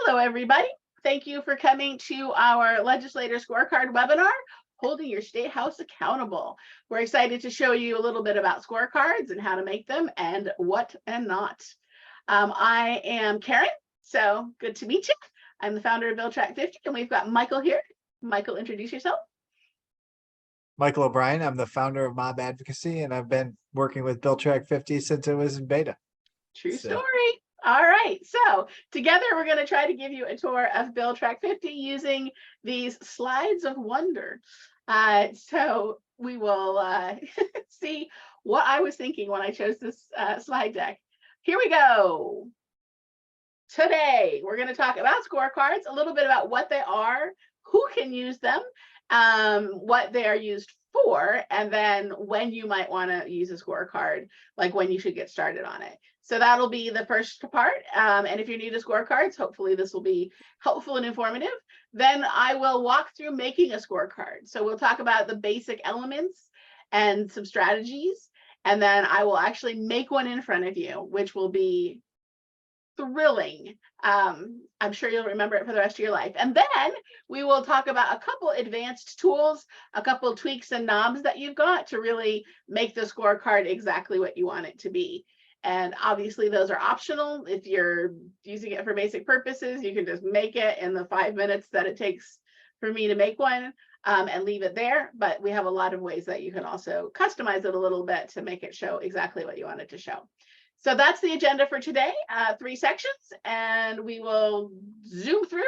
Hello, everybody. Thank you for coming to our Legislator Scorecard webinar, Holding Your State House Accountable. We're excited to show you a little bit about scorecards and how to make them and what and not. I am Karen, so good to meet you. I'm the founder of BillTrack50, and we've got Michael here. Michael, introduce yourself. Michael O'Brien. I'm the founder of Mob Advocacy, and I've been working with BillTrack50 since it was in beta. True story. All right, so together we're going to try to give you a tour of BillTrack50 using these slides of wonder. So we will see what I was thinking when I chose this slide deck. Here we go. Today we're going to talk about scorecards, a little bit about what they are, who can use them, what they are used for, and then when you might want to use a scorecard, like when you should get started on it. So that'll be the first part. And if you're new to scorecards, hopefully this will be helpful and informative. Then I will walk through making a scorecard. So we'll talk about the basic elements and some strategies. And then I will actually make one in front of you, which will be thrilling. I'm sure you'll remember it for the rest of your life. And then we will talk about a couple advanced tools, a couple tweaks and knobs that you've got to really make the scorecard exactly what you want it to be. And obviously those are optional. If you're using it for basic purposes, you can just make it in the 5 minutes that it takes for me to make one and leave it there. But we have a lot of ways that you can also customize it a little bit to make it show exactly what you want it to show. So that's the agenda for today, 3 sections, and we will zoom through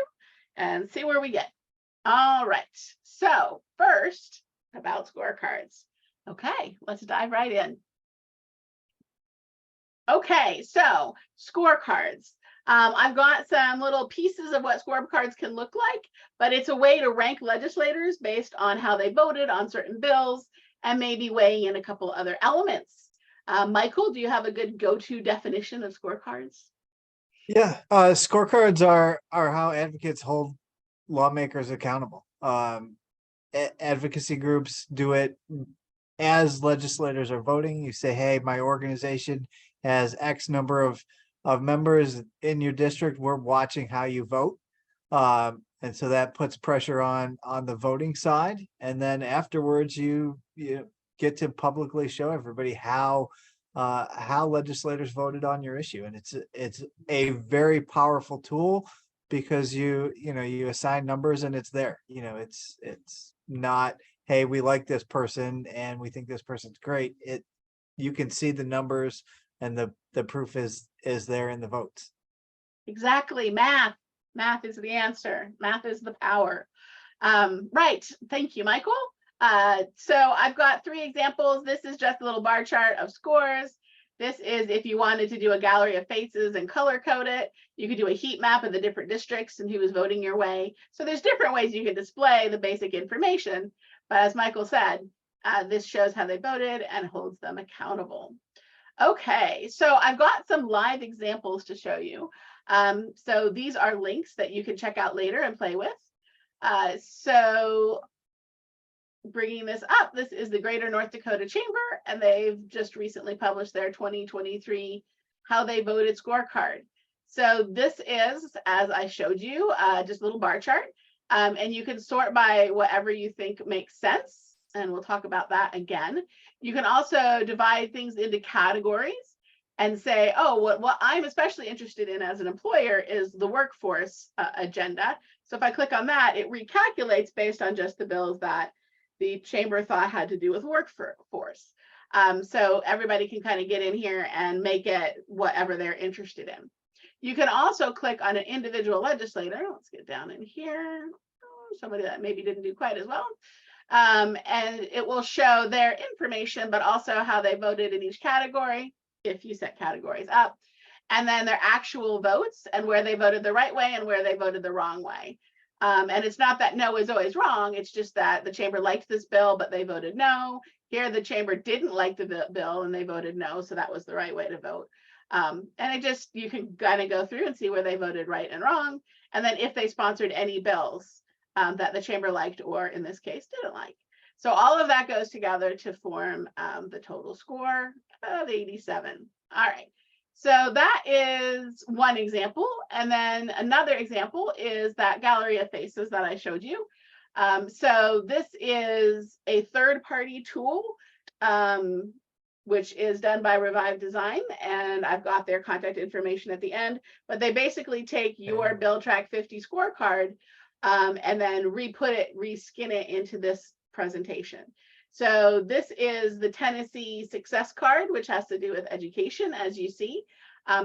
and see where we get. All right, so first about scorecards. Okay, let's dive right in. Okay, so scorecards. I've got some little pieces of what scorecards can look like, but it's a way to rank legislators based on how they voted on certain bills and maybe weighing in a couple other elements. Michael, do you have a good go-to definition of scorecards? Yeah, scorecards are how advocates hold lawmakers accountable. Advocacy groups do it as legislators are voting. You say, hey, my organization has X number of members in your district. We're watching how you vote. And so that puts pressure on the voting side. And then afterwards, you get to publicly show everybody how legislators voted on your issue. And it's a very powerful tool because you assign numbers and it's there. It's not, hey, we like this person and we think this person's great. You can see the numbers and the proof is there in the votes. Exactly. Math is the answer. Math is the power. Right. Thank you, Michael. So I've got 3 examples. This is just a little bar chart of scores. This is if you wanted to do a gallery of faces and color code it. You could do a heat map of the different districts and who was voting your way. So there's different ways you can display the basic information. But as Michael said, this shows how they voted and holds them accountable. Okay, so I've got some live examples to show you. So these are links that you can check out later and play with. So bringing this up, this is the Greater North Dakota Chamber, and they've just recently published their 2023 How They Voted Scorecard. So this is, as I showed you, just a little bar chart, and you can sort by whatever you think makes sense. And we'll talk about that again. You can also divide things into categories and say, oh, what I'm especially interested in as an employer is the workforce agenda. So if I click on that, it recalculates based on just the bills that the chamber thought had to do with workforce. So everybody can kind of get in here and make it whatever they're interested in. You can also click on an individual legislator. Let's get down in here. Oh, somebody that maybe didn't do quite as well. And it will show their information, but also how they voted in each category, if you set categories up, and then their actual votes and where they voted the right way and where they voted the wrong way. And it's not that no is always wrong. It's just that the chamber liked this bill, but they voted no. Here, the chamber didn't like the bill and they voted no. So that was the right way to vote. And you can kind of go through and see where they voted right and wrong. And then if they sponsored any bills that the chamber liked, or in this case, didn't like. So all of that goes together to form the total score of 87. All right. So that is one example. And then another example is that gallery of faces that I showed you. So this is a third-party tool, which is done by Revive Design, and I've got their contact information at the end, but they basically take your BillTrack50 scorecard and then reskin it into this presentation. So this is the Tennessee Success Card, which has to do with education, as you see.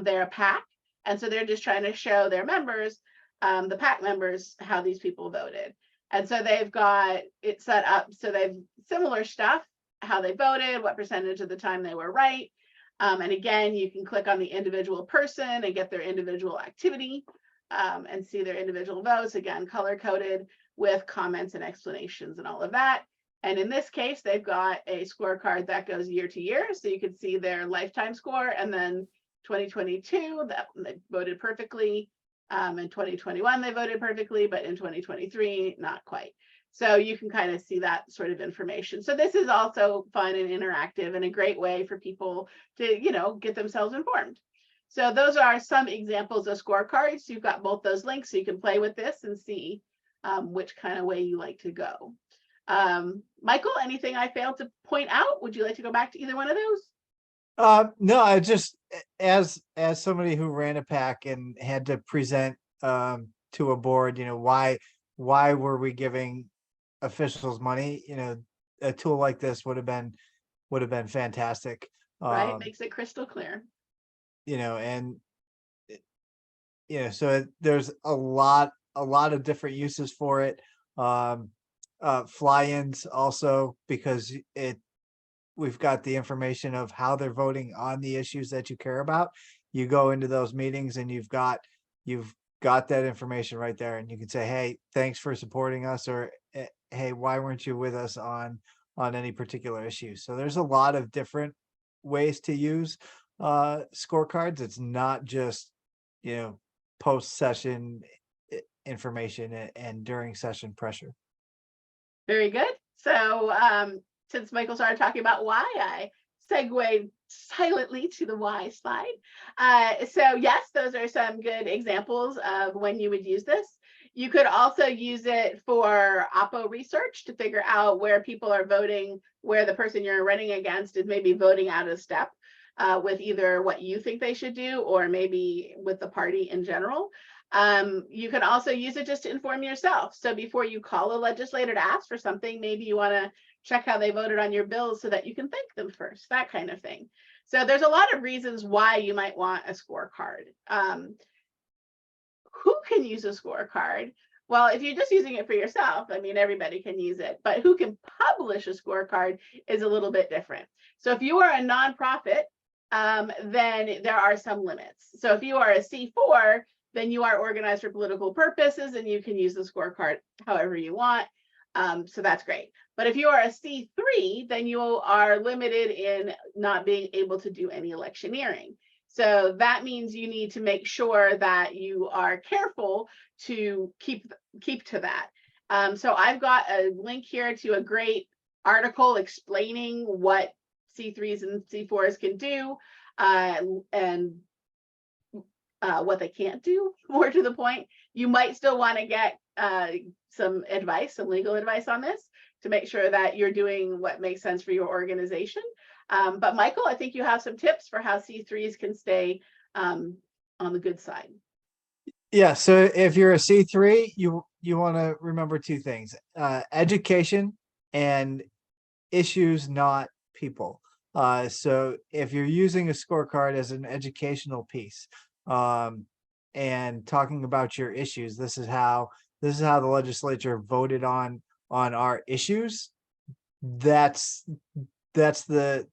They're a PAC, and so they're just trying to show their members, the PAC members, how these people voted. And so they've got it set up so they've similar stuff, how they voted, what percentage of the time they were right. And again, you can click on the individual person and get their individual activity and see their individual votes, again, color coded with comments and explanations and all of that. And in this case, they've got a scorecard that goes year to year. So you can see their lifetime score, and then 2022, that they voted perfectly. In 2021, they voted perfectly, but in 2023, not quite. So you can kind of see that sort of information. So this is also fun and interactive and a great way for people to, you know, get themselves informed. So those are some examples of scorecards. You've got both those links, so you can play with this and see which kind of way you like to go. Michael, anything I failed to point out? Would you like to go back to either one of those? No, I just, as somebody who ran a PAC and had to present to a board, you know, why were we giving officials money? You know, a tool like this would have been fantastic. Right, makes it crystal clear. You know, and you know, so there's a lot of different uses for it. Fly-ins also, because we've got the information of how they're voting on the issues that you care about. You go into those meetings and you've got that information right there, and you can say, hey, thanks for supporting us, or hey, why weren't you with us on any particular issue? So there's a lot of different ways to use scorecards. It's not just, you know, post-session information and during session pressure. Very good. So since Michael started talking about why, I segued silently to the why slide. So yes, those are some good examples of when you would use this. You could also use it for oppo research to figure out where people are voting, where the person you're running against is maybe voting out of step with either what you think they should do or maybe with the party in general. You can also use it just to inform yourself. So before you call a legislator to ask for something, maybe you want to check how they voted on your bills so that you can thank them first, that kind of thing. So there's a lot of reasons why you might want a scorecard. Who can use a scorecard? Well, if you're just using it for yourself, I mean, everybody can use it, but who can publish a scorecard is a little bit different. So if you are a nonprofit, then there are some limits. So if you are a C4, then you are organized for political purposes and you can use the scorecard however you want. So that's great. But if you are a C3, then you are limited in not being able to do any electioneering. So that means you need to make sure that you are careful to keep to that. So I've got a link here to a great article explaining what C3s and C4s can do and what they can't do. More to the point, you might still want to get some legal advice on this to make sure that you're doing what makes sense for your organization. But Michael, I think you have some tips for how C3s can stay on the good side. Yeah, so if you're a C3, you want to remember two things: education and issues, not people. So if you're using a scorecard as an educational piece, and talking about your issues, this is how the legislature voted on our issues. That's the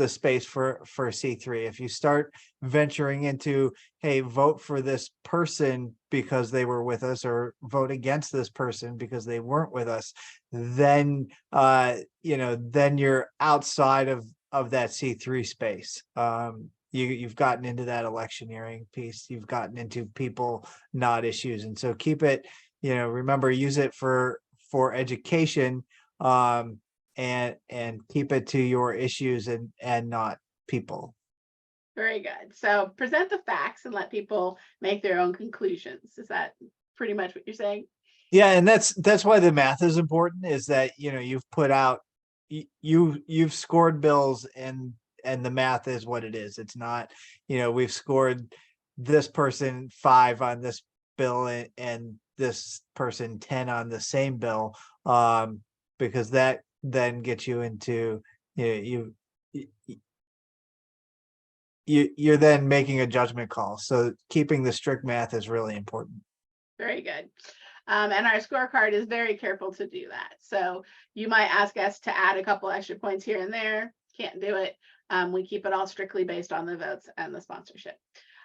space for C3. If you start venturing into, hey, vote for this person because they were with us, or vote against this person because they weren't with us, then you know, then you're outside of that C3 space. You've gotten into that electioneering piece, you've gotten into people, not issues. And so keep it, you know, remember, use it for education, and keep it to your issues and not people. Very good. So present the facts and let people make their own conclusions. Is that pretty much what you're saying? Yeah, and that's why the math is important, is that, you know, you've put out, you've scored bills, and the math is what it is. It's not, you know, we've scored this person 5 on this bill, and this person 10 on the same bill, because that then gets you into, you know, you're then making a judgment call. So keeping the strict math is really important. Very good. And our scorecard is very careful to do that. So you might ask us to add a couple extra points here and there. Can't do it. We keep it all strictly based on the votes and the sponsorship,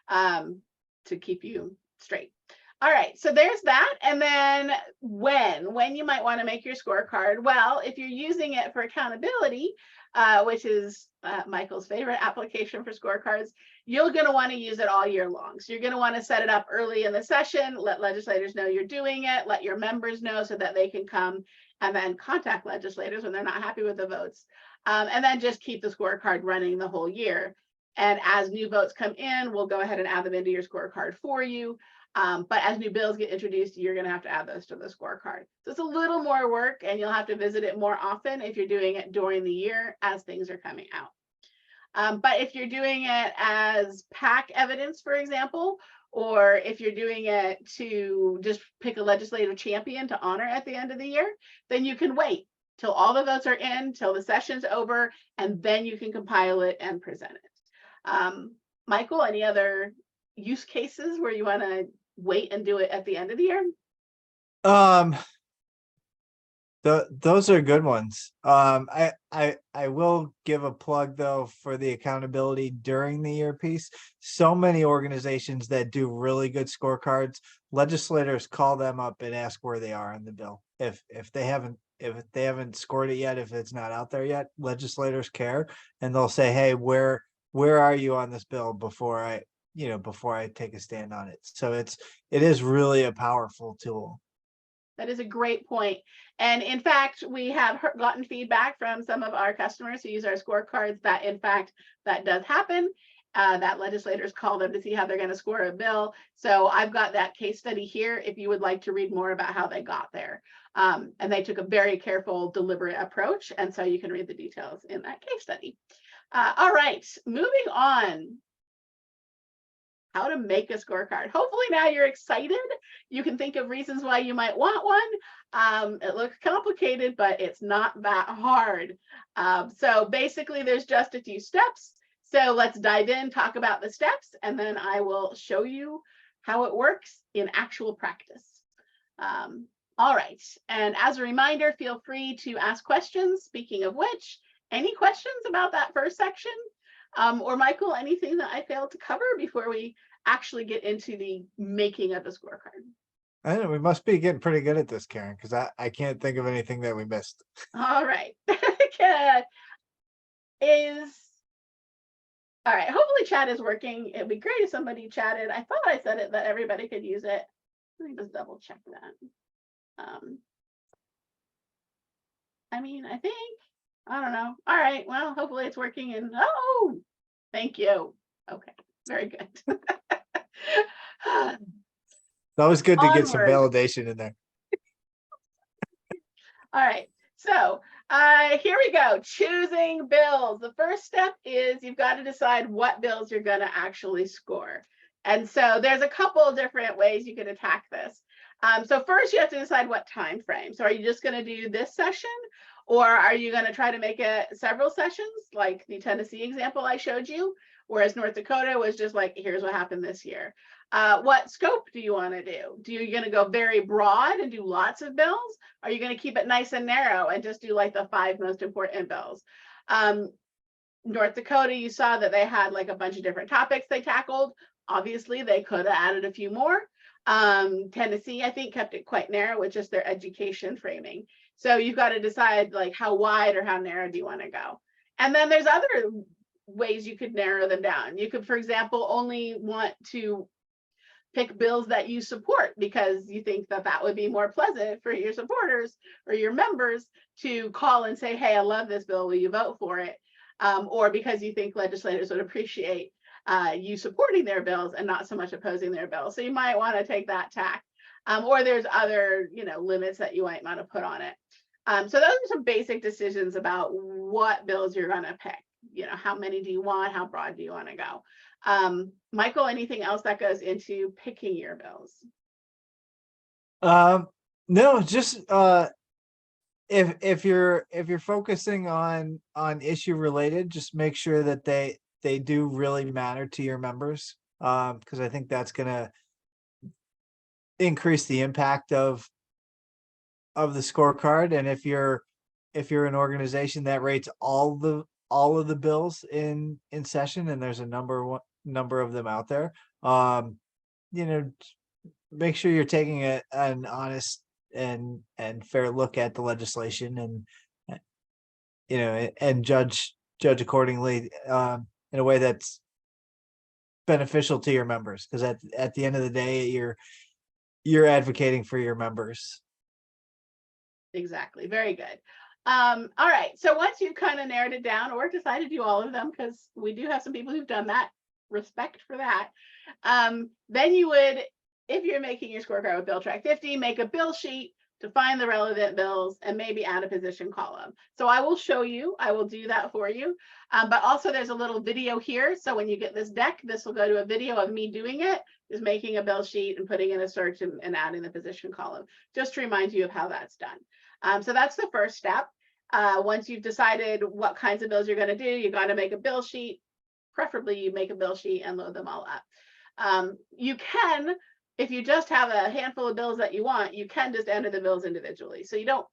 to keep you straight. All right, so there's that. And then when you might want to make your scorecard. Well, if you're using it for accountability, which is Michael's favorite application for scorecards, you're going to want to use it all year long. So you're going to want to set it up early in the session, let legislators know you're doing it, let your members know so that they can come and then contact legislators when they're not happy with the votes. And then just keep the scorecard running the whole year. And as new votes come in, we'll go ahead and add them into your scorecard for you. But as new bills get introduced, you're going to have to add those to the scorecard. So it's a little more work, and you'll have to visit it more often if you're doing it during the year as things are coming out. But if you're doing it as PAC evidence, for example, or if you're doing it to just pick a legislative champion to honor at the end of the year, then you can wait till all the votes are in, till the session's over, and then you can compile it and present it. Michael, any other use cases where you want to wait and do it at the end of the year? Those are good ones. I will give a plug though for the accountability during the year piece. So many organizations that do really good scorecards, legislators call them up and ask where they are in the bill. If they haven't scored it yet, if it's not out there yet, legislators care, and they'll say, hey, where are you on this bill before I take a stand on it. So it is really a powerful tool. That is a great point. And in fact, we have gotten feedback from some of our customers who use our scorecards that in fact, that does happen, that legislators call them to see how they're going to score a bill. So I've got that case study here if you would like to read more about how they got there. And they took a very careful, deliberate approach. And so you can read the details in that case study. All right, moving on. How to make a scorecard. Hopefully now you're excited. You can think of reasons why you might want one. It looks complicated, but it's not that hard. So basically there's just a few steps. So let's dive in, talk about the steps, and then I will show you how it works in actual practice. All right, and as a reminder, feel free to ask questions. Speaking of which, any questions about that first section? Or Michael, anything that I failed to cover before we actually get into the making of a scorecard? I don't know, we must be getting pretty good at this, Karen, because I can't think of anything that we missed. All right. All right, hopefully chat is working. It'd be great if somebody chatted. I thought I said it that everybody could use it. Let me just double check that. I mean, I think, I don't know. All right, well, hopefully it's working. And oh, thank you. Okay, very good. It's always good to get some Onward. validation in there. All right, so here we go. Choosing bills. The first step is you've got to decide what bills you're going to actually score. And so there's a couple of different ways you can attack this. So first you have to decide what time frame. So are you just going to do this session, or are you going to try to make it several sessions like the Tennessee example I showed you, whereas North Dakota was just like, here's what happened this year. What scope do you want to do? Do you going to go very broad and do lots of bills? Are you going to keep it nice and narrow and just do like the 5 most important bills? North Dakota, you saw that they had like a bunch of different topics they tackled. Obviously, they could have added a few more. Tennessee, I think, kept it quite narrow with just their education framing. So you've got to decide like how wide or how narrow do you want to go? And then there's other ways you could narrow them down. You could, for example, only want to pick bills that you support because you think that that would be more pleasant for your supporters or your members to call and say, hey, I love this bill, will you vote for it? Or because you think legislators would appreciate you supporting their bills and not so much opposing their bills. So you might want to take that tack. Or there's other, limits that you might want to put on it. So those are some basic decisions about what bills you're going to pick. How many do you want? How broad do you want to go? Michael, anything else that goes into picking your bills? No, just if you're focusing on issue related, just make sure that they do really matter to your members. Because I think that's gonna increase the impact of the scorecard. And if you're an organization that rates all of the bills in session, and there's a number of them out there, make sure you're taking an honest and fair look at the legislation, and judge accordingly, in a way that's beneficial to your members, because at the end of the day, you're advocating for your members. Exactly. Very good. All right. So once you've kind of narrowed it down or decided to do all of them, because we do have some people who've done that, respect for that. Then you would, if you're making your scorecard with BillTrack50, make a bill sheet to find the relevant bills and maybe add a position column. So I will show you, I will do that for you. But also there's a little video here. So when you get this deck, this will go to a video of me doing it, is making a bill sheet and putting in a search and adding the position column, just to remind you of how that's done. So that's the first step. Once you've decided what kinds of bills you're going to do, you got to make a bill sheet. Preferably you make a bill sheet and load them all up. You can, if you just have a handful of bills that you want, you can just enter the bills individually. So you don't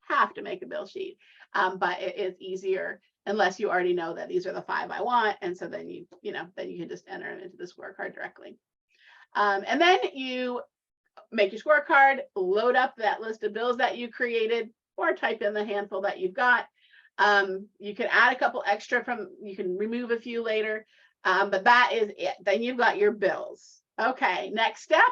have to make a bill sheet, but it is easier unless you already know that these are the 5 I want. And so then then you can just enter them into the scorecard directly. And then you make your scorecard, load up that list of bills that you created, or type in the handful that you've got. You can add a couple extra you can remove a few later, but that is it. Then you've got your bills. Okay, next step,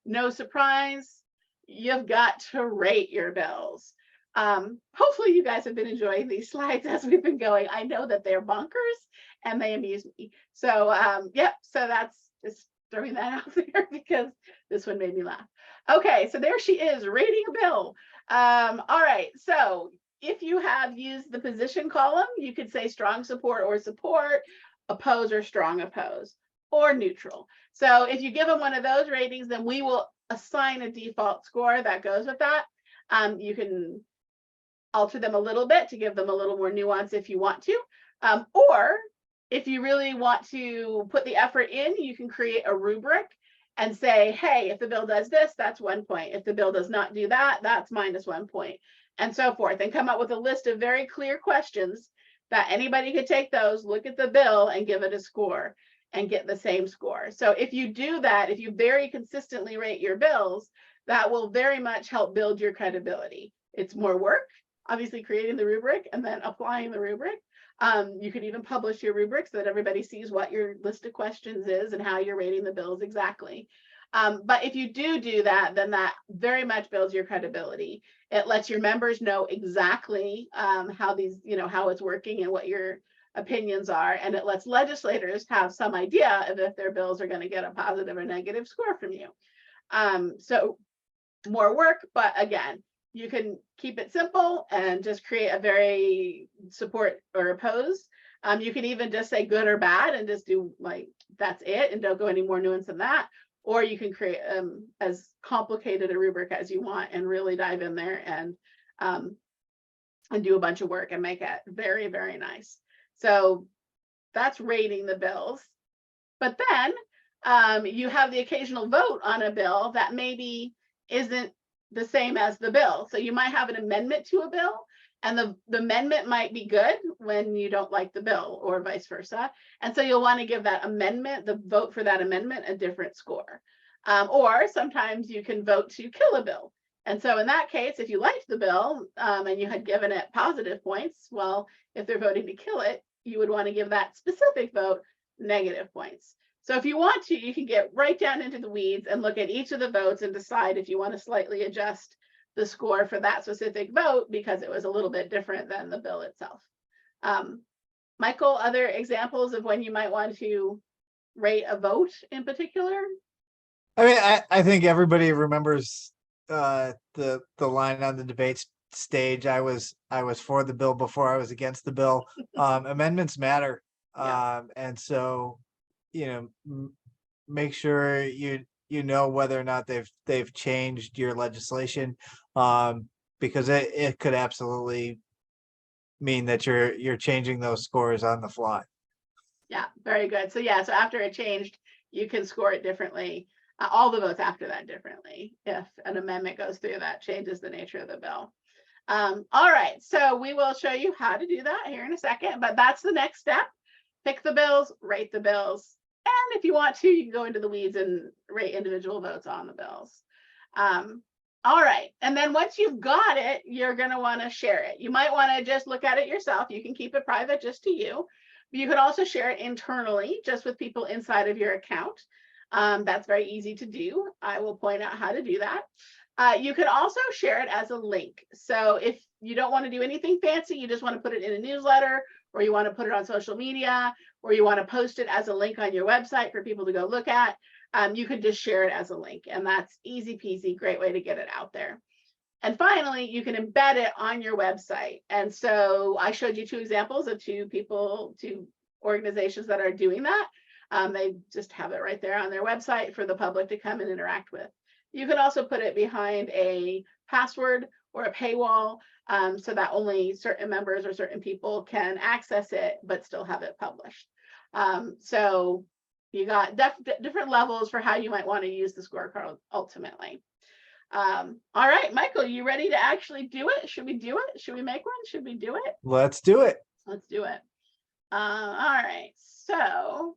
no surprise, you've got to rate your bills. Hopefully you guys have been enjoying these slides as we've been going. I know that they're bonkers and they amuse me. So yep, so that's just throwing that out there because this one made me laugh. Okay, so there she is, rating a bill. All right, so if you have used the position column, you could say strong support or support, oppose or strong oppose, or neutral. So if you give them one of those ratings, then we will assign a default score that goes with that. You can alter them a little bit to give them a little more nuance if you want to, or if you really want to put the effort in, you can create a rubric and say, hey, if the bill does this, that's 1 point. If the bill does not do that, that's -1 point, and so forth, and come up with a list of very clear questions that anybody could take those, look at the bill and give it a score and get the same score. So if you do that, if you very consistently rate your bills, that will very much help build your credibility. It's more work, obviously, creating the rubric and then applying the rubric. You could even publish your rubric so that everybody sees what your list of questions is and how you're rating the bills exactly. But if you do that, then that very much builds your credibility. It lets your members know exactly how these, how it's working and what your opinions are. And it lets legislators have some idea of if their bills are going to get a positive or negative score from you. So more work, but again, you can keep it simple and just create a very support or oppose. You can even just say good or bad and just do like, that's it, and don't go any more nuance than that. Or you can create as complicated a rubric as you want and really dive in there and do a bunch of work and make it very, very nice. So that's rating the bills. But then you have the occasional vote on a bill that maybe isn't the same as the bill. So you might have an amendment to a bill, and the amendment might be good when you don't like the bill, or vice versa. And so you'll want to give that amendment, the vote for that amendment, a different score. Or sometimes you can vote to kill a bill. And so in that case, if you liked the bill and you had given it positive points, well, if they're voting to kill it, you would want to give that specific vote negative points. So if you want to, you can get right down into the weeds and look at each of the votes and decide if you want to slightly adjust the score for that specific vote because it was a little bit different than the bill itself. Michael, other examples of when you might want to rate a vote in particular? I mean, I think everybody remembers the line on the debate stage. I was for the bill before I was against the bill. Amendments matter. Yeah. And so, make sure you know whether or not they've changed your legislation, because it could absolutely mean that you're changing those scores on the fly. Yeah, very good. So yeah, so after it changed, you can score it differently. All the votes after that differently. If an amendment goes through, that changes the nature of the bill. All right, so we will show you how to do that here in a second, but that's the next step. Pick the bills, rate the bills. And if you want to, you can go into the weeds and rate individual votes on the bills. All right, and then once you've got it, you're going to want to share it. You might want to just look at it yourself. You can keep it private just to you. But you could also share it internally, just with people inside of your account. That's very easy to do. I will point out how to do that. You could also share it as a link. So if you don't want to do anything fancy, you just want to put it in a newsletter, or you want to put it on social media, or you want to post it as a link on your website for people to go look at, you could just share it as a link, and that's easy peasy, great way to get it out there. And finally, you can embed it on your website. And so I showed you two examples of two organizations that are doing that. They just have it right there on their website for the public to come and interact with. You can also put it behind a password or a paywall, so that only certain members or certain people can access it, but still have it published. So you got different levels for how you might want to use the scorecard ultimately. All right, Michael, you ready to actually do it? Should we do it? Should we make one? Should we do it? Let's do it. Let's do it. All right, so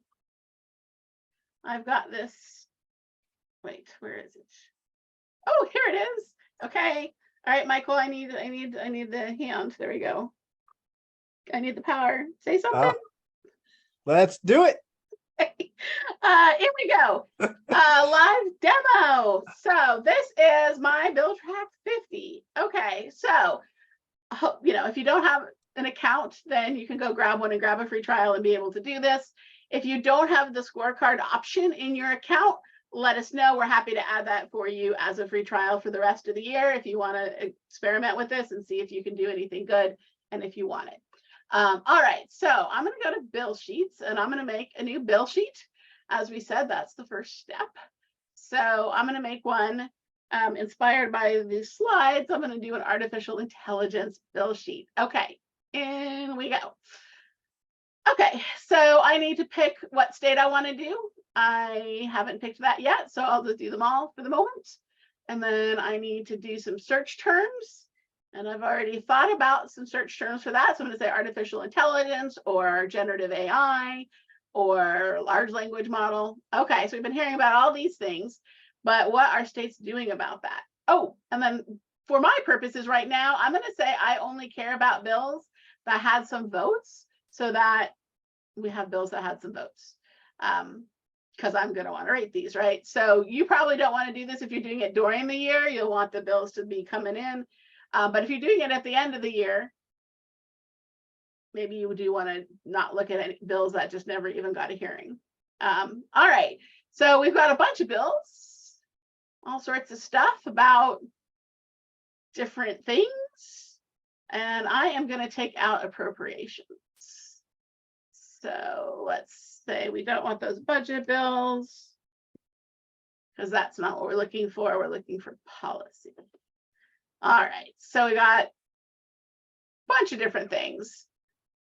I've got this. Wait, where is it? Oh, here it is. Okay. All right, Michael, I need the hand. There we go. I need the power. Say something. Let's do it. Here we go. Live demo. So this is my BillTrack50. Okay, so if you don't have an account, then you can go grab one and grab a free trial and be able to do this. If you don't have the scorecard option in your account, let us know. We're happy to add that for you as a free trial for the rest of the year if you want to experiment with this and see if you can do anything good and if you want it. All right, so I'm going to go to bill sheets and I'm going to make a new bill sheet. As we said, that's the first step. So I'm going to make one inspired by these slides. I'm going to do an artificial intelligence bill sheet. Okay, in we go. Okay, so I need to pick what state I want to do. I haven't picked that yet, so I'll just do them all for the moment. And then I need to do some search terms. And I've already thought about some search terms for that. So I'm going to say artificial intelligence or generative AI or large language model. Okay, so we've been hearing about all these things, but what are states doing about that? Oh, and then for my purposes right now, I'm going to say I only care about bills that had some votes, so that we have bills that had some votes. Because I'm going to want to rate these, right? So you probably don't want to do this if you're doing it during the year. You'll want the bills to be coming in. But if you're doing it at the end of the year, maybe you do want to not look at any bills that just never even got a hearing. All right, so we've got a bunch of bills, all sorts of stuff about different things. And I am going to take out appropriations. So let's say we don't want those budget bills, because that's not what we're looking for. We're looking for policy. All right, so we got a bunch of different things.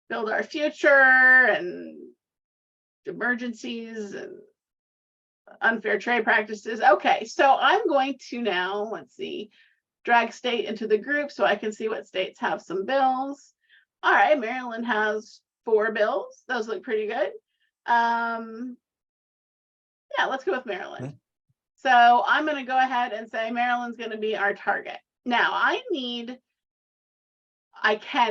Build our future and emergencies and unfair trade practices. Okay, so I'm going to now, let's see, drag state into the group so I can see what states have some bills. All right, Maryland has 4 bills. Those look pretty good. Yeah, let's go with Maryland. So I'm going to go ahead and say Maryland's going to be our target. Now I can,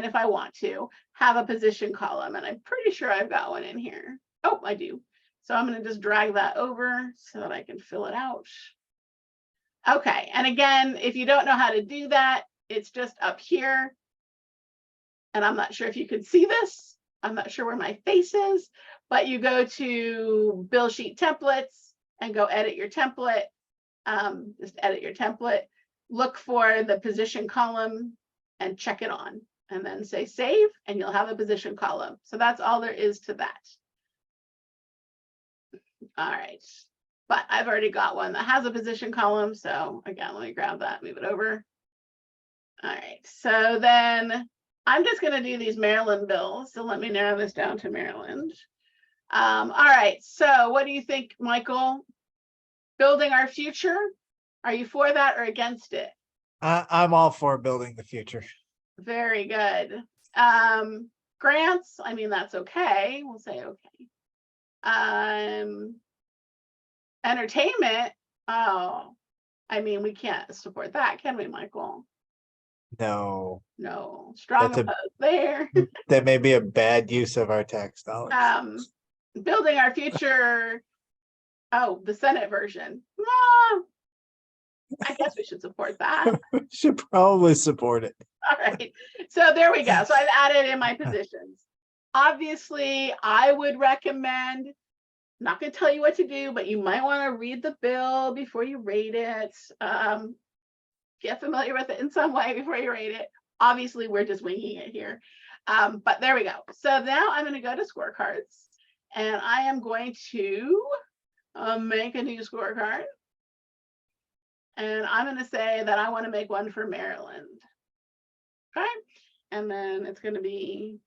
if I want to, have a position column, and I'm pretty sure I've got one in here. Oh, I do. So I'm going to just drag that over so that I can fill it out. Okay, and again, if you don't know how to do that, it's just up here. And I'm not sure if you can see this. I'm not sure where my face is, but you go to bill sheet templates and go edit your template. Just edit your template, look for the position column and check it on, and then say save, and you'll have a position column. So that's all there is to that. All right, but I've already got one that has a position column. So again, let me grab that, move it over. All right, so then I'm just going to do these Maryland bills. So let me narrow this down to Maryland. All right, so what do you think, Michael? Building our future? Are you for that or against it? I'm all for building the future. Very good. Grants, I mean, that's okay. We'll say okay. Entertainment, oh, I mean, we can't support that, can we, Michael? No. No, strong That's a- opposed there. That may be a bad use of our tax dollars. Building our future, oh, the Senate version. Ah, I guess we should support that. Should probably support it. All right, so there we go. So I've added in my positions. Obviously, I would recommend, not going to tell you what to do, but you might want to read the bill before you rate it. Get familiar with it in some way before you rate it. Obviously, we're just winging it here. But there we go. So now I'm going to go to scorecards, and I am going to make a new scorecard. And I'm going to say that I want to make one for Maryland. Okay. And then it's going to be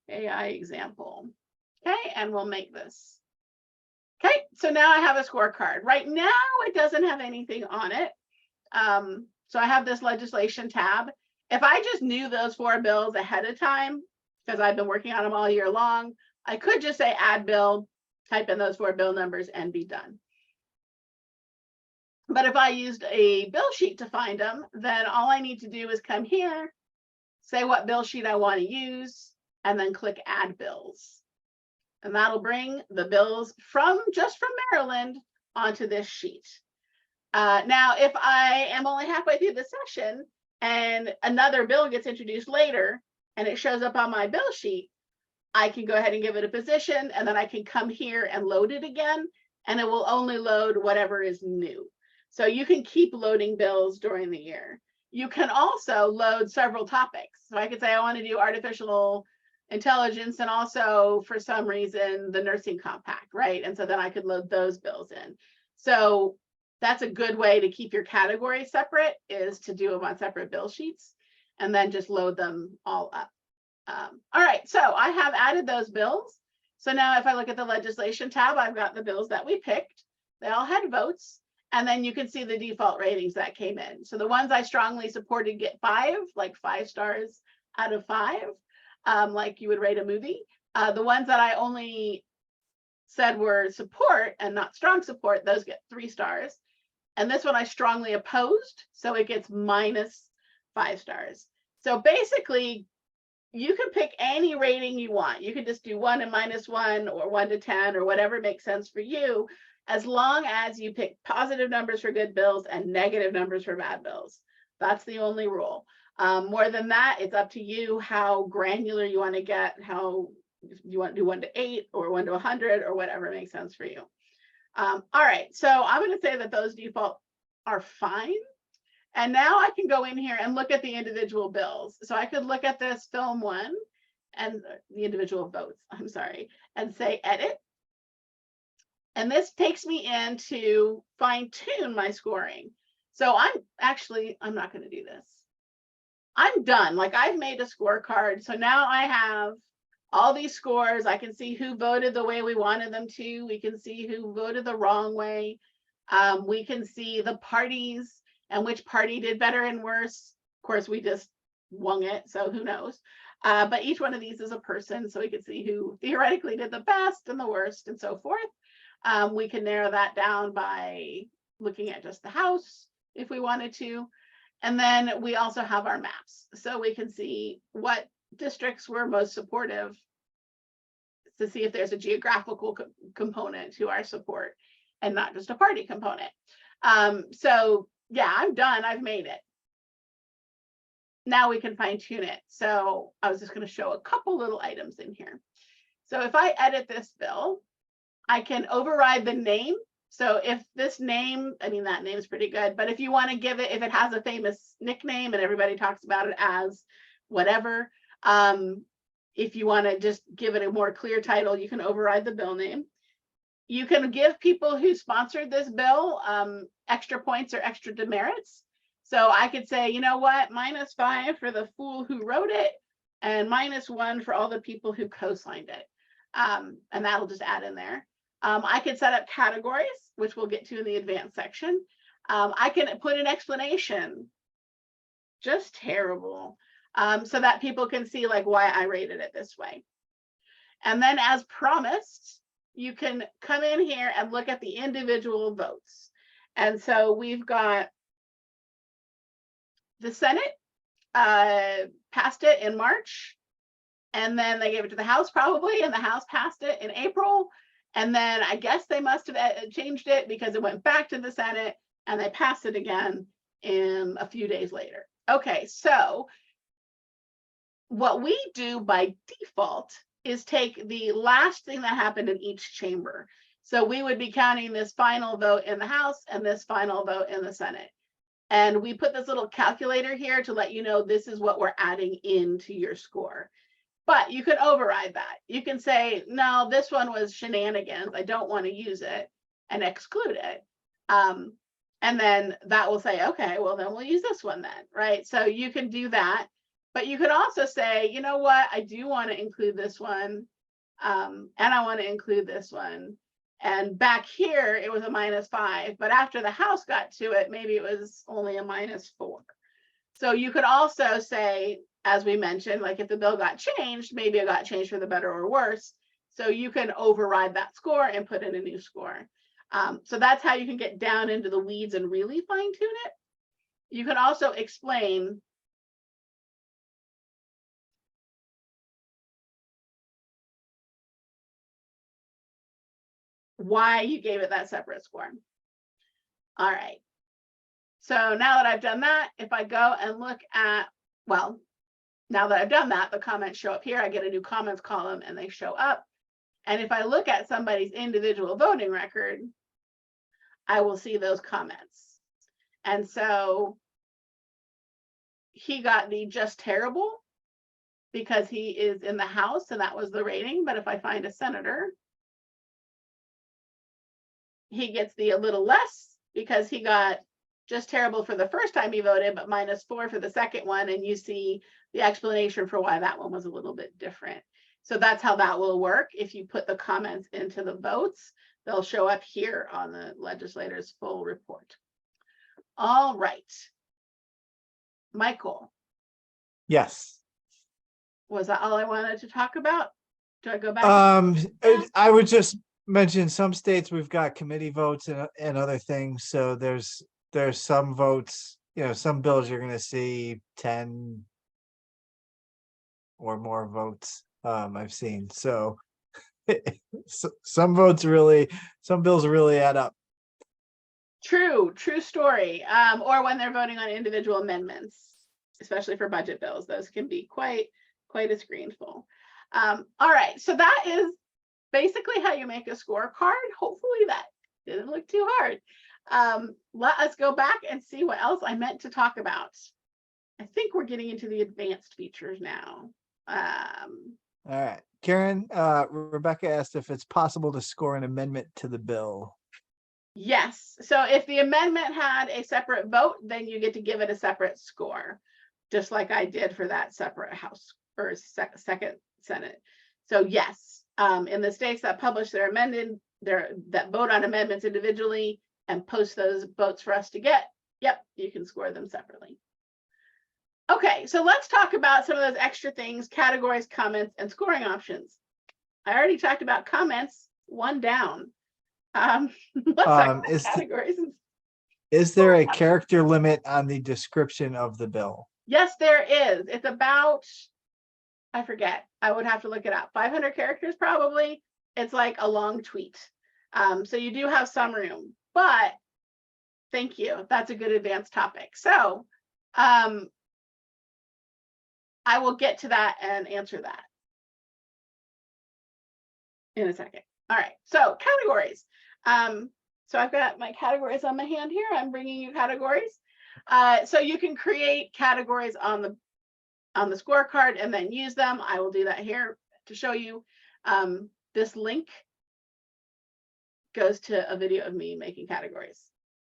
AI example. Okay. And we'll make this. Okay. So now I have a scorecard. Right now, it doesn't have anything on it. So I have this legislation tab. If I just knew those 4 bills ahead of time, because I've been working on them all year long, I could just say add bill, type in those 4 bill numbers and be done. But if I used a bill sheet to find them, then all I need to do is come here, say what bill sheet I want to use, and then click add bills. And that'll bring the bills from Maryland onto this sheet. Now, if I am only halfway through the session and another bill gets introduced later and it shows up on my bill sheet, I can go ahead and give it a position, and then I can come here and load it again, and it will only load whatever is new. So you can keep loading bills during the year. You can also load several topics. So I could say I want to do artificial intelligence and also, for some reason, the nursing compact, right? And so then I could load those bills in. So that's a good way to keep your categories separate, is to do them on separate bill sheets and then just load them all up. All right, so I have added those bills. So now if I look at the legislation tab, I've got the bills that we picked. They all had votes. And then you can see the default ratings that came in. So the ones I strongly supported get 5, like 5 stars out of 5, like you would rate a movie. The ones that I only said were support and not strong support, those get 3 stars. And this one I strongly opposed, so it gets -5 stars. So basically, you can pick any rating you want. You can just do 1 and -1 or 1 to 10 or whatever makes sense for you, as long as you pick positive numbers for good bills and negative numbers for bad bills. That's the only rule. More than that, it's up to you how granular you want to get, how you want to do 1 to 8 or 1 to 100 or whatever makes sense for you. All right, so I'm going to say that those default are fine. And now I can go in here and look at the individual bills. So I could look at this film 1 and the individual votes, I'm sorry, and say edit. And this takes me in to fine tune my scoring. So I'm not going to do this. I'm done. Like, I've made a scorecard. So now I have all these scores. I can see who voted the way we wanted them to. We can see who voted the wrong way. We can see the parties and which party did better and worse. Of course, we just wung it, so who knows. But each one of these is a person, so we can see who theoretically did the best and the worst and so forth. We can narrow that down by looking at just the house if we wanted to. And then we also have our maps. So we can see what districts were most supportive to see if there's a geographical component to our support and not just a party component. So yeah, I'm done. I've made it. Now we can fine tune it. So I was just going to show a couple little items in here. So if I edit this bill, I can override the name. So if this name, I mean, that name's pretty good, but if you want to give it, if it has a famous nickname and everybody talks about it as whatever, if you want to just give it a more clear title, you can override the bill name. You can give people who sponsored this bill extra points or extra demerits. So I could say, you know what, -5 for the fool who wrote it and -1 for all the people who co-signed it. And that'll just add in there. I can set up categories, which we'll get to in the advanced section. I can put an explanation, just terrible, so that people can see like why I rated it this way. And then as promised, you can come in here and look at the individual votes. And so we've got the Senate passed it in March, and then they gave it to the House probably, and the House passed it in April. And then I guess they must have changed it because it went back to the Senate and they passed it again in a few days later. Okay, so what we do by default is take the last thing that happened in each chamber. So we would be counting this final vote in the House and this final vote in the Senate. And we put this little calculator here to let you know this is what we're adding into your score. But you can override that. You can say, no, this one was shenanigans, I don't want to use it, and exclude it. And then that will say, okay, well, then we'll use this one then, right? So you can do that. But you could also say, you know what, I do want to include this one, and I want to include this one. And back here, it was a -5, but after the House got to it, maybe it was only a -4. So you could also say, as we mentioned, like if the bill got changed, maybe it got changed for the better or worse. So you can override that score and put in a new score. So that's how you can get down into the weeds and really fine tune it. You can also explain why you gave it that separate score. All right. So now that I've done that, if I go and look at, well, now that I've done that, the comments show up here. I get a new comments column and they show up. And if I look at somebody's individual voting record, I will see those comments. And so he got the just terrible because he is in the House and that was the rating. But if I find a senator, he gets the a little less because he got just terrible for the first time he voted, but -4 for the second one. And you see the explanation for why that one was a little bit different. So that's how that will work. If you put the comments into the votes, they'll show up here on the legislator's full report. All right. Michael. Yes. Was that all I wanted to talk about? Do I go back? I would just mention some states we've got committee votes and other things. So there's some votes, some bills you're going to see 10 or more votes. I've seen. So some bills really add up. True story. Or when they're voting on individual amendments, especially for budget bills, those can be quite a screenful. All right, so that is basically how you make a scorecard. Hopefully that didn't look too hard. Let us go back and see what else I meant to talk about. I think we're getting into the advanced features now. All right, Karen, Rebecca asked if it's possible to score an amendment to the bill. Yes. So if the amendment had a separate vote, then you get to give it a separate score, just like I did for that separate House or second Senate. So yes, in the states that publish their that vote on amendments individually and post those votes for us to get, yep, you can score them separately. Okay, so let's talk about some of those extra things: categories, comments, and scoring options. I already talked about comments, one down. Let's talk about categories. Is there a character limit on the description of the bill? Yes, there is. It's about, I forget, I would have to look it up, 500 characters probably. It's like a long tweet. So you do have some room, but thank you. That's a good advanced topic. So I will get to that and answer that. in a second. All right, so categories. So I've got my categories on my hand here. I'm bringing you categories. So you can create categories on the scorecard and then use them. I will do that here to show you. This link goes to a video of me making categories.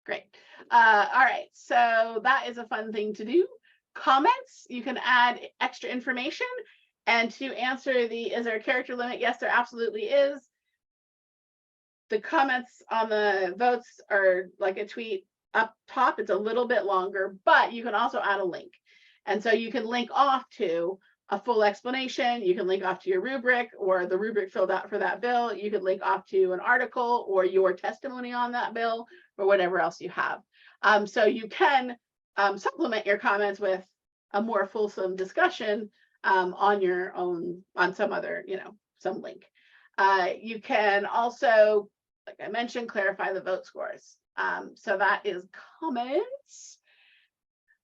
Great. All right, so that is a fun thing to do. Comments, you can add extra information. And to answer the, is there a character limit? Yes, there absolutely is. The comments on the votes are like a tweet up top. It's a little bit longer, but you can also add a link. And so you can link off to a full explanation. You can link off to your rubric or the rubric filled out for that bill. You could link off to an article or your testimony on that bill or whatever else you have. So you can supplement your comments with a more fulsome discussion on your own, on some other, some link. You can also, like I mentioned, clarify the vote scores. So that is comments.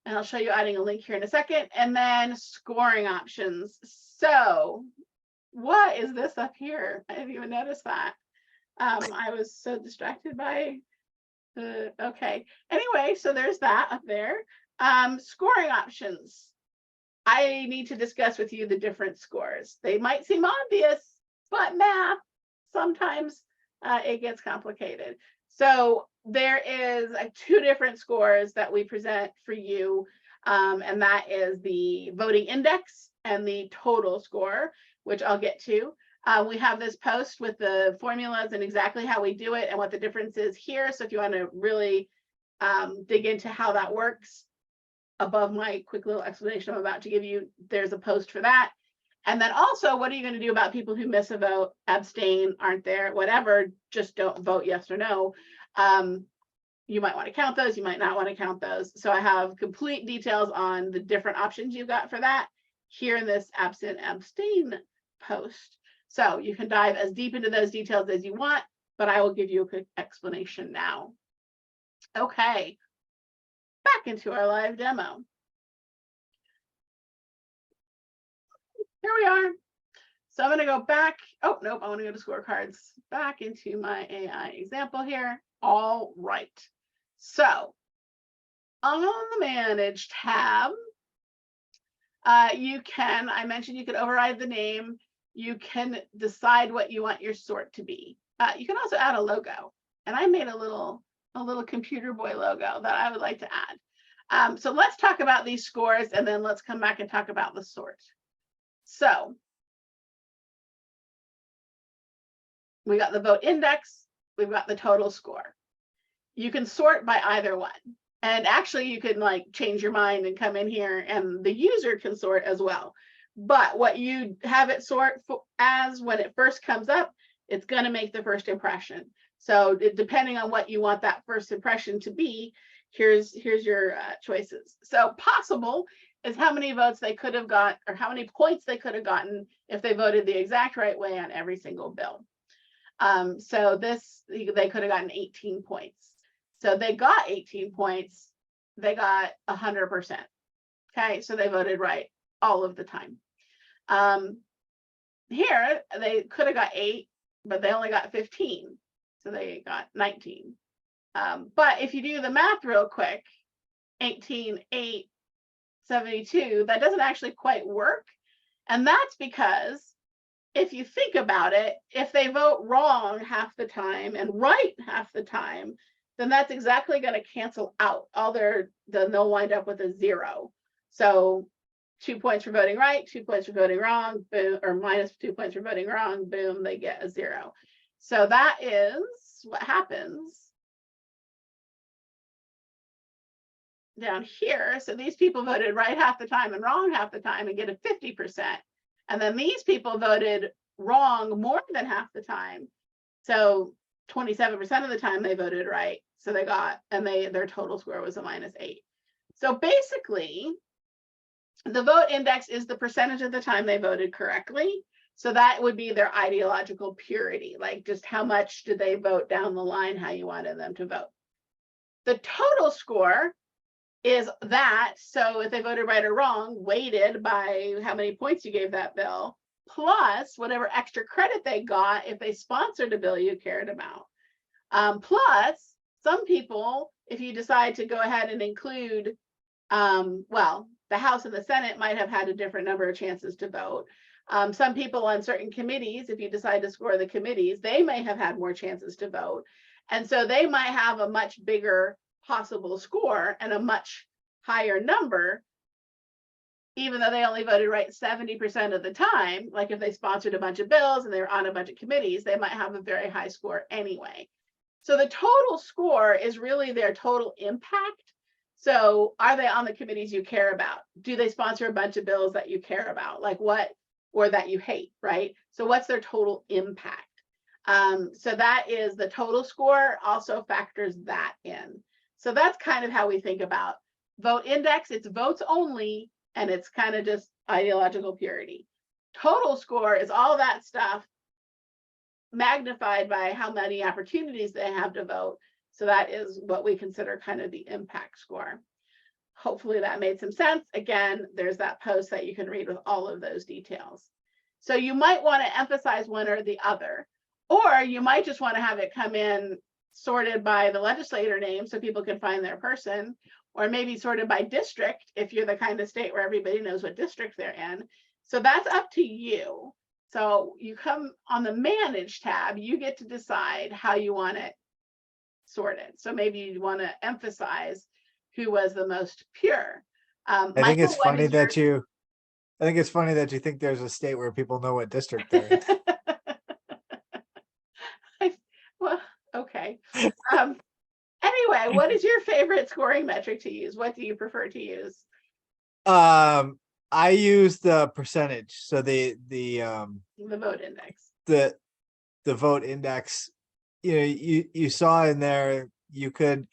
And I'll show you adding a link here in a second. And then scoring options. So what is this up here? I didn't even notice that. I was so distracted by the, okay. Anyway, so there's that up there. Scoring options. I need to discuss with you the different scores. They might seem obvious, but math, sometimes it gets complicated. So there is 2 different scores that we present for you, and that is the voting index and the total score, which I'll get to. We have this post with the formulas and exactly how we do it and what the difference is here. So if you want to really dig into how that works, above my quick little explanation I'm about to give you, there's a post for that. And then also, what are you going to do about people who miss a vote, abstain, aren't there, whatever, just don't vote yes or no. You might want to count those, you might not want to count those. So I have complete details on the different options you've got for that here in this absent abstain post. So you can dive as deep into those details as you want, but I will give you a quick explanation now. Okay, back into our live demo. Here we are. So I'm going to go back. Oh, nope. I want to go to scorecards. Back into my AI example here. All right. So on the Manage tab, you can, I mentioned you could override the name. You can decide what you want your sort to be. You can also add a logo. And I made a little computer boy logo that I would like to add. So let's talk about these scores and then let's come back and talk about the sort. So we got the vote index, we've got the total score. You can sort by either one. And actually you can like change your mind and come in here and the user can sort as well. But what you have it sort as when it first comes up, it's going to make the first impression. So depending on what you want that first impression to be, here's your choices. So possible is how many votes they could have got or how many points they could have gotten if they voted the exact right way on every single bill. So this, they could have gotten 18 points. So they got 18 points, they got 100%. Okay, so they voted right all of the time. Here, they could have got 8, but they only got 15. So they got 19. But if you do the math real quick, 18, 8, 72, that doesn't actually quite work. And that's because if you think about it, if they vote wrong half the time and right half the time, then that's exactly going to cancel out all then they'll wind up with a 0. So 2 points for voting right, 2 points for voting wrong, boom, or minus 2 points for voting wrong, boom, they get a 0. So that is what happens down here. So these people voted right half the time and wrong half the time and get a 50%. And then these people voted wrong more than half the time. So 27% of the time they voted right. So they got, and their total score was a -8. So basically, the vote index is the percentage of the time they voted correctly. So that would be their ideological purity, like just how much did they vote down the line, how you wanted them to vote. The total score is that, so if they voted right or wrong, weighted by how many points you gave that bill, plus whatever extra credit they got if they sponsored a bill you cared about. Plus, some people, if you decide to go ahead and include, well, the House and the Senate might have had a different number of chances to vote. Some people on certain committees, if you decide to score the committees, they may have had more chances to vote. And so they might have a much bigger possible score and a much higher number, even though they only voted right 70% of the time. Like if they sponsored a bunch of bills and they were on a bunch of committees, they might have a very high score anyway. So the total score is really their total impact. So are they on the committees you care about? Do they sponsor a bunch of bills that you care about? Like what, or that you hate, right? So what's their total impact? So that is the total score, also factors that in. So that's kind of how we think about vote index. It's votes only, and it's kind of just ideological purity. Total score is all that stuff magnified by how many opportunities they have to vote. So that is what we consider kind of the impact score. Hopefully that made some sense. Again, there's that post that you can read with all of those details. So you might want to emphasize one or the other, or you might just want to have it come in sorted by the legislator name so people can find their person, or maybe sorted by district if you're the kind of state where everybody knows what district they're in. So that's up to you. So you come on the manage tab, you get to decide how you want it sorted. So maybe you want to emphasize who was the most pure. I think it's funny that you think there's a state where people know what district they're in. Well, okay. Anyway, what is your favorite scoring metric to use? What do you prefer to use? I use the percentage. So the vote index. The vote index, you saw in there, you could,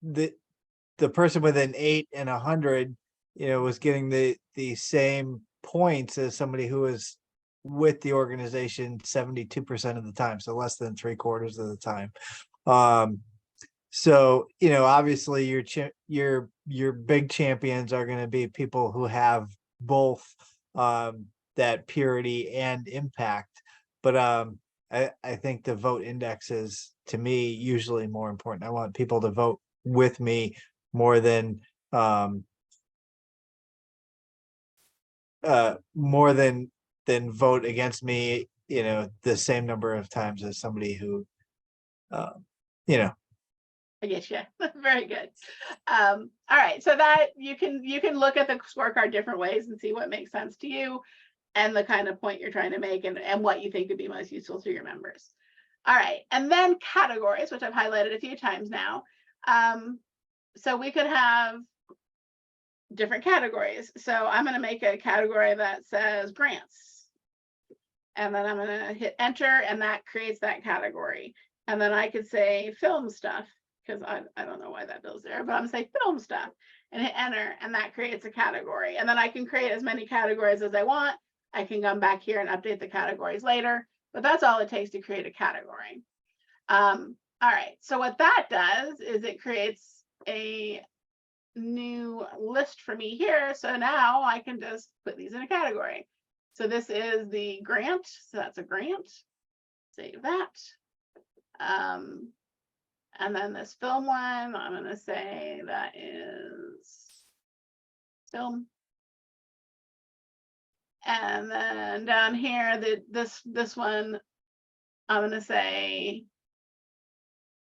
the person with an 8 and 100, was getting the same points as somebody who was with the organization 72% of the time, so less than 3/4 of the time. So obviously your big champions are going to be people who have both that purity and impact. But I think the vote index is, to me, usually more important. I want people to vote with me more than vote against me, the same number of times as somebody who, I guess, yeah, very good. All right, so that you can look at the scorecard different ways and see what makes sense to you and the kind of point you're trying to make and what you think would be most useful to your members. All right, and then categories, which I've highlighted a few times now. So we could have different categories. So I'm going to make a category that says grants. And then I'm going to hit enter, and that creates that category. And then I could say film stuff, because I don't know why that goes there, but I'm going to say film stuff and hit enter, and that creates a category. And then I can create as many categories as I want. I can come back here and update the categories later, but that's all it takes to create a category. All right, so what that does is it creates a new list for me here. So now I can just put these in a category. So this is the grant. So that's a grant. Save that. And then this film one, I'm going to say that is film. And then down here, this one, I'm going to say,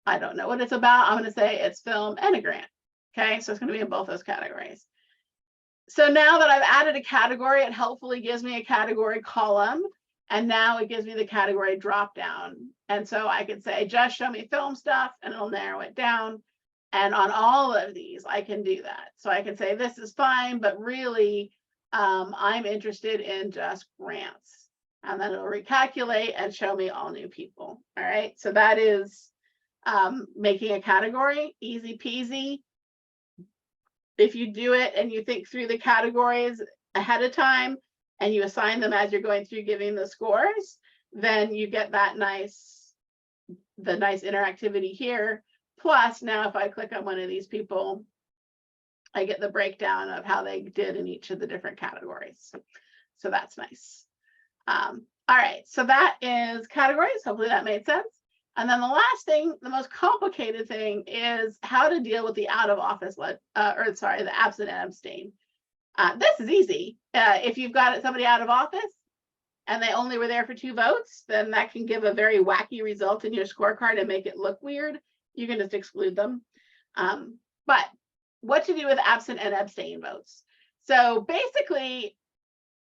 I don't know what it's about. I'm going to say it's film and a grant. Okay, so it's going to be in both those categories. So now that I've added a category, it helpfully gives me a category column. And now it gives me the category drop down. And so I could say, just show me film stuff, and it'll narrow it down. And on all of these, I can do that. So I can say, this is fine, but really, I'm interested in just grants. And then it'll recalculate and show me all new people. All right, so that is making a category, easy peasy. If you do it and you think through the categories ahead of time and you assign them as you're going through giving the scores, then you get that nice interactivity here. Plus, now if I click on one of these people, I get the breakdown of how they did in each of the different categories. So that's nice. All right, so that is categories. Hopefully that made sense. And then the last thing, the most complicated thing, is how to deal with the out of office, the absent and abstain. This is easy. If you've got somebody out of office and they only were there for 2 votes, then that can give a very wacky result in your scorecard and make it look weird. You can just exclude them. But what to do with absent and abstain votes? So basically,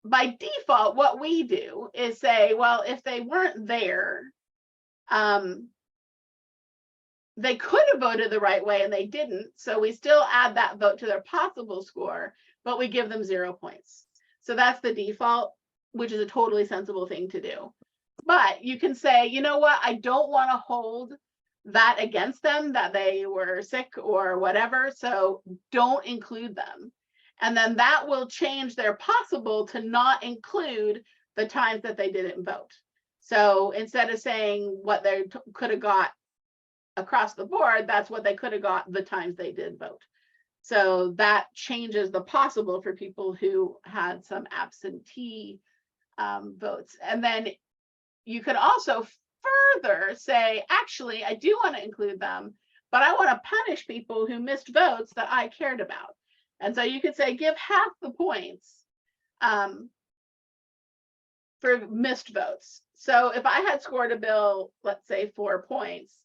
by default, what we do is say, well, if they weren't there, they could have voted the right way and they didn't. So we still add that vote to their possible score, but we give them 0 points. So that's the default, which is a totally sensible thing to do. But you can say, you know what, I don't want to hold that against them, that they were sick or whatever, so don't include them. And then that will change their possible to not include the times that they didn't vote. So instead of saying what they could have got across the board, that's what they could have got the times they did vote. So that changes the possible for people who had some absentee votes. And then you could also further say, actually, I do want to include them, but I want to punish people who missed votes that I cared about. And so you could say, give half the points for missed votes. So if I had scored a bill, let's say 4 points,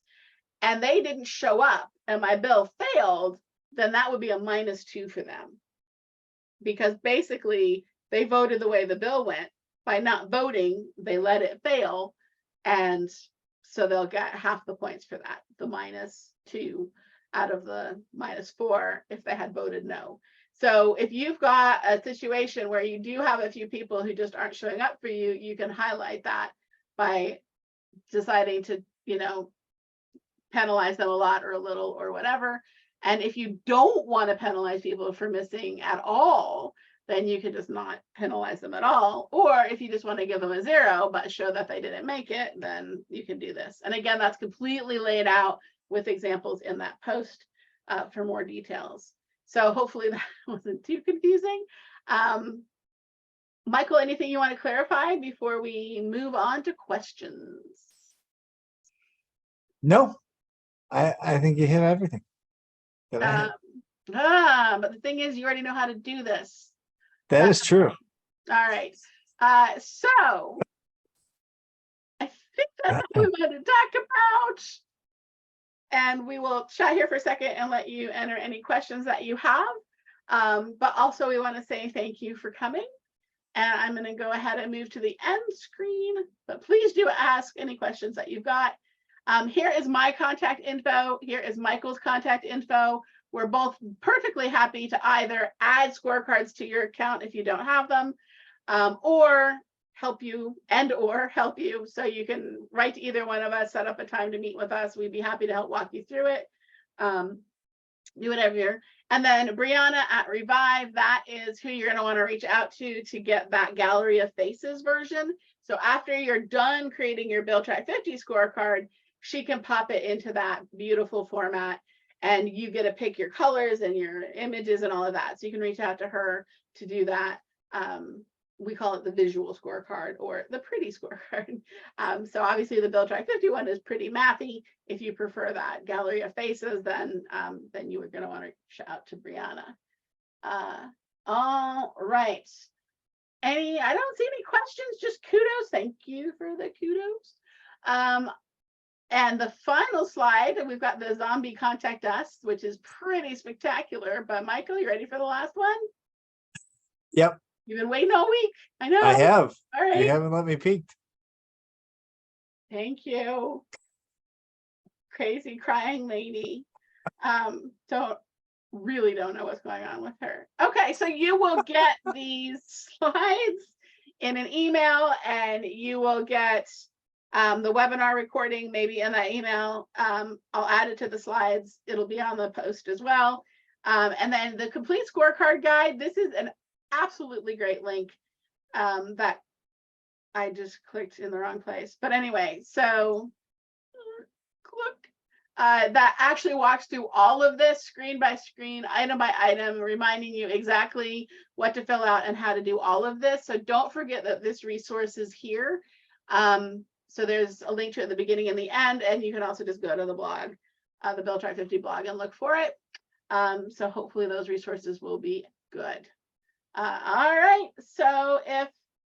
and they didn't show up and my bill failed, then that would be a -2 for them. Because basically they voted the way the bill went. By not voting, they let it fail. And so they'll get half the points for that, the -2 out of the -4 if they had voted no. So if you've got a situation where you do have a few people who just aren't showing up for you, you can highlight that by deciding to, penalize them a lot or a little or whatever. And if you don't want to penalize people for missing at all, then you can just not penalize them at all. Or if you just want to give them a 0, but show that they didn't make it, then you can do this. And again, that's completely laid out with examples in that post for more details. So hopefully that wasn't too confusing. Michael, anything you want to clarify before we move on to questions? No, I think you hit everything. But the thing is, you already know how to do this. That is true. All right. So I think that's all we want to talk about. And we will chat here for a second and let you enter any questions that you have. But also we want to say thank you for coming. And I'm going to go ahead and move to the end screen, but please do ask any questions that you've got. Here is my contact info. Here is Michael's contact info. We're both perfectly happy to either add scorecards to your account if you don't have them, or help you so you can write to either one of us, set up a time to meet with us. We'd be happy to help walk you through it. Do whatever. And then Brianna at Revive, that is who you're going to want to reach out to get that Gallery of Faces version. So after you're done creating your BillTrack50 scorecard, she can pop it into that beautiful format and you get to pick your colors and your images and all of that. So you can reach out to her to do that. We call it the visual scorecard or the pretty scorecard. So obviously the BillTrack50 one is pretty mathy. If you prefer that Gallery of Faces, then you are going to want to reach out to Brianna. All right. I don't see any questions, just kudos. Thank you for the kudos. And the final slide, we've got the zombie contact us, which is pretty spectacular. But Michael, you ready for the last one? Yep. You've been waiting all week. I know. I have. All right. You haven't let me peek. Thank you. Crazy crying lady. Really don't know what's going on with her. Okay, so you will get these slides in an email and you will get the webinar recording maybe in that email. I'll add it to the slides. It'll be on the post as well. And then the complete scorecard guide. This is an absolutely great link that I just clicked in the wrong place. But anyway, so look, that actually walks through all of this screen by screen, item by item, reminding you exactly what to fill out and how to do all of this. So don't forget that this resource is here. So there's a link to it at the beginning and the end, and you can also just go to the blog, the BillTrack50 blog, and look for it. So hopefully those resources will be good. All right, so if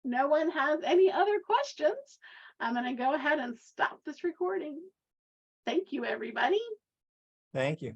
no one has any other questions, I'm going to go ahead and stop this recording. Thank you, everybody. Thank you.